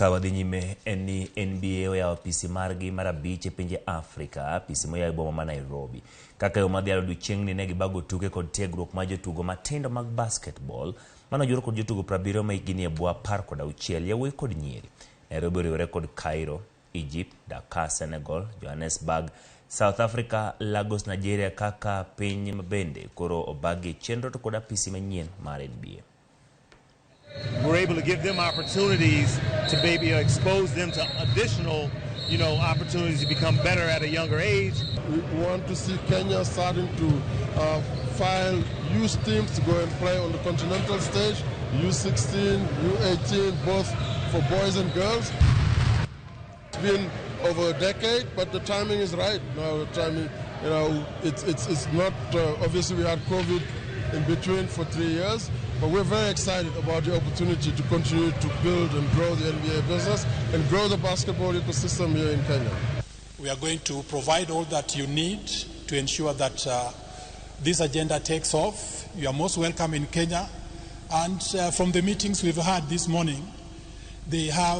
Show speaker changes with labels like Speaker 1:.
Speaker 1: Kawadhi nyime eni NBA oyao apisi margi marabich e pinje Afrika, apisi moya boma ma Nairobi. Kaka yo madhialo duchengni negi bago tuke kod tiegruok ma jotugo matindo mag basketball, mano juro kod jotugo 70 ma higni e bwo 16 yawuoyi kod nyiri. Nairobi oriwore kod Cairo, Egypt, Dakar, Senegal, Johannesburg, South Africa, Lagos, Nigeria kaka piny mabende koro obagi chenro to kod apisi manyien mar NBA.
Speaker 2: We're able to give them opportunities to maybe expose them to additional, opportunities to become better at a younger age.
Speaker 3: We want to see Kenya starting to file youth teams to go and play on the continental stage, U16, U18, both for boys and girls. It's been over a decade, but the timing is right. Now the timing, it's not, obviously we had COVID in between for 3 years, but we're very excited about the opportunity to continue to build and grow the NBA business and grow the basketball ecosystem here in Kenya.
Speaker 4: We are going to provide all that you need to ensure that this agenda takes off. You are most welcome in Kenya. And from the meetings we've had this morning, they have